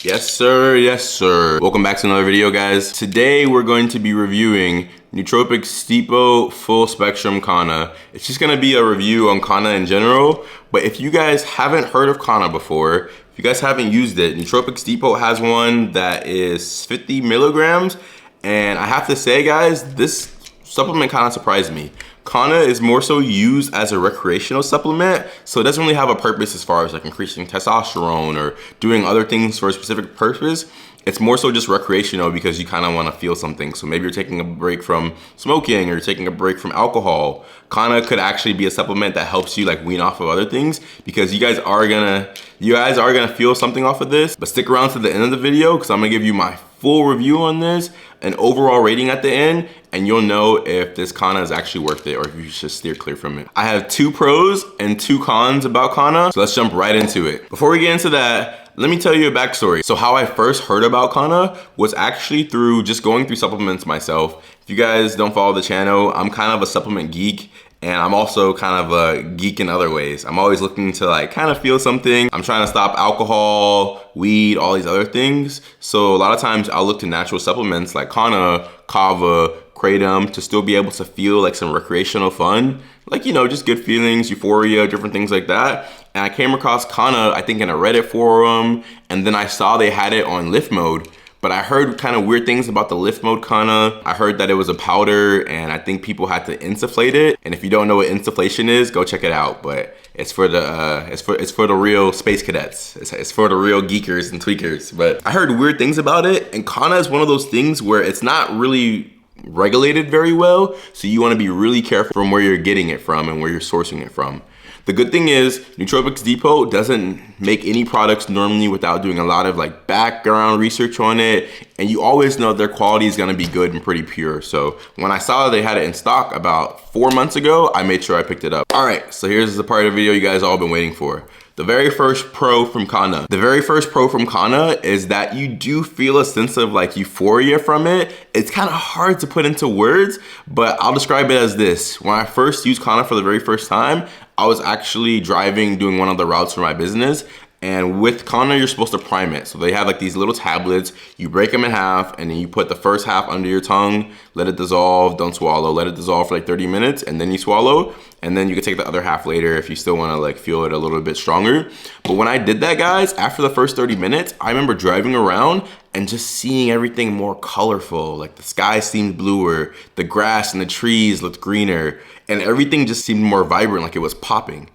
Yes sir, yes sir. Welcome back to another video, guys. Today we're going to be reviewing Nootropics Depot Full Spectrum Kanna. It's just gonna be a review on Kanna in general, but if you guys haven't heard of Kanna before, if you guys haven't used it, Nootropics Depot has one that is 50 milligrams, and I have to say, guys, this supplement kind of surprised me. Kanna is more so used as a recreational supplement, so it doesn't really have a purpose as far as like increasing testosterone or doing other things for a specific purpose. It's more so just recreational because you kind of want to feel something. So maybe you're taking a break from smoking or you're taking a break from alcohol. Kanna could actually be a supplement that helps you like wean off of other things, because you guys are gonna feel something off of this. But stick around to the end of the video because I'm gonna give you my full review on this, an overall rating at the end, and you'll know if this Kanna is actually worth it or if you should steer clear from it. I have 2 pros and 2 cons about Kanna, so let's jump right into it. Before we get into that, let me tell you a backstory. So how I first heard about Kanna was actually through just going through supplements myself. If you guys don't follow the channel, I'm kind of a supplement geek, and I'm also kind of a geek in other ways. I'm always looking to like kind of feel something. I'm trying to stop alcohol, weed, all these other things. So a lot of times I'll look to natural supplements like Kanna, kava, kratom to still be able to feel like some recreational fun. Like, you know, just good feelings, euphoria, different things like that. And I came across Kanna, I think in a Reddit forum, and then I saw they had it on lift mode. But I heard kind of weird things about the lift mode Kanna. I heard that it was a powder, and I think people had to insufflate it. And if you don't know what insufflation is, go check it out. But it's for the it's for the real space cadets. It's for the real geekers and tweakers. But I heard weird things about it, and Kanna is one of those things where it's not really regulated very well. So you want to be really careful from where you're getting it from and where you're sourcing it from. The good thing is Nootropics Depot doesn't make any products normally without doing a lot of like background research on it, and you always know their quality is gonna be good and pretty pure. So when I saw they had it in stock about 4 months ago, I made sure I picked it up. All right, so here's the part of the video you guys all been waiting for. The very first pro from Kanna. The very first pro from Kanna is that you do feel a sense of like euphoria from it. It's kind of hard to put into words, but I'll describe it as this. When I first used Kanna for the very first time, I was actually driving, doing one of the routes for my business. And with Kanna, you're supposed to prime it. So they have like these little tablets, you break them in half, and then you put the first half under your tongue, let it dissolve, don't swallow, let it dissolve for like 30 minutes, and then you swallow. And then you can take the other half later if you still wanna like feel it a little bit stronger. But when I did that, guys, after the first 30 minutes, I remember driving around and just seeing everything more colorful. Like the sky seemed bluer, the grass and the trees looked greener, and everything just seemed more vibrant, like it was popping.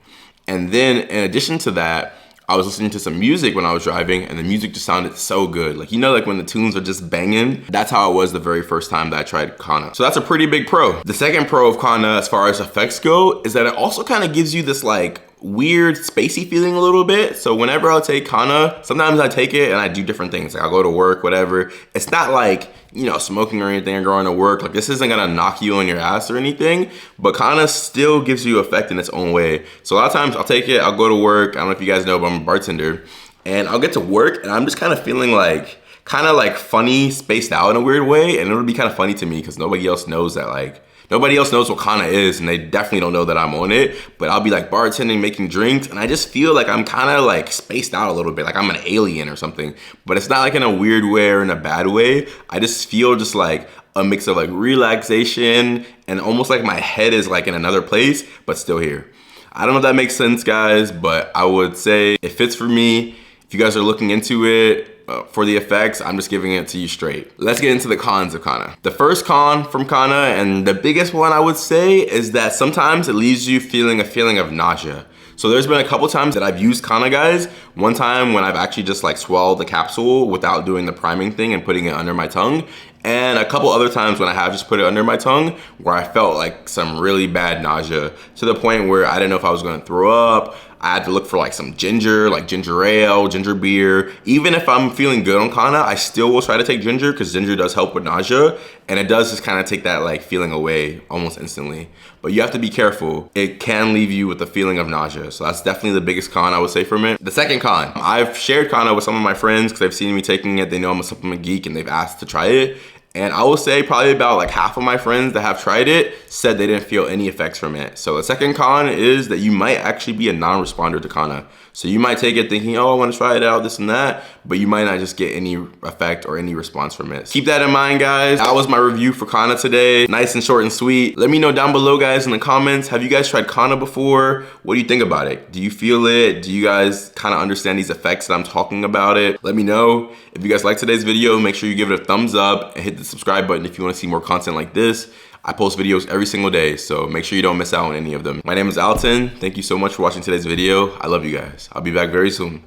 And then in addition to that, I was listening to some music when I was driving, and the music just sounded so good. Like, you know, like when the tunes are just banging, that's how it was the very first time that I tried Kanna. So that's a pretty big pro. The second pro of Kanna as far as effects go is that it also kind of gives you this like weird spacey feeling a little bit. So whenever I'll take Kanna, sometimes I take it and I do different things. Like I'll go to work, whatever. It's not like, you know, smoking or anything or going to work. Like this isn't gonna knock you on your ass or anything, but Kanna still gives you effect in its own way. So a lot of times I'll take it, I'll go to work. I don't know if you guys know, but I'm a bartender, and I'll get to work and I'm just kind of feeling like, kind of like funny, spaced out in a weird way. And it'll be kind of funny to me because nobody else knows that, like, nobody else knows what Kanna is, and they definitely don't know that I'm on it. But I'll be like bartending, making drinks, and I just feel like I'm kind of like spaced out a little bit, like I'm an alien or something. But it's not like in a weird way or in a bad way. I just feel just like a mix of like relaxation and almost like my head is like in another place, but still here. I don't know if that makes sense, guys, but I would say it fits for me. If you guys are looking into it, for the effects, I'm just giving it to you straight. Let's get into the cons of Kanna. The first con from Kanna, and the biggest one I would say, is that sometimes it leaves you feeling a feeling of nausea. So there's been a couple times that I've used Kanna, guys. One time when I've actually just like swallowed the capsule without doing the priming thing and putting it under my tongue. And a couple other times when I have just put it under my tongue where I felt like some really bad nausea to the point where I didn't know if I was gonna throw up. I had to look for like some ginger, like ginger ale, ginger beer. Even if I'm feeling good on Kanna, I still will try to take ginger because ginger does help with nausea, and it does just kind of take that like feeling away almost instantly. But you have to be careful. It can leave you with a feeling of nausea. So that's definitely the biggest con I would say from it. The second con, I've shared Kanna with some of my friends because they've seen me taking it. They know I'm a supplement geek and they've asked to try it. And I will say probably about like half of my friends that have tried it said they didn't feel any effects from it. So the second con is that you might actually be a non-responder to Kanna. So you might take it thinking, oh, I want to try it out, this and that, but you might not just get any effect or any response from it. Keep that in mind, guys. That was my review for Kanna today. Nice and short and sweet. Let me know down below, guys, in the comments. Have you guys tried Kanna before? What do you think about it? Do you feel it? Do you guys kind of understand these effects that I'm talking about it? Let me know. If you guys like today's video, make sure you give it a thumbs up and hit the subscribe button if you want to see more content like this. I post videos every single day, so make sure you don't miss out on any of them. My name is Alton. Thank you so much for watching today's video. I love you guys. I'll be back very soon.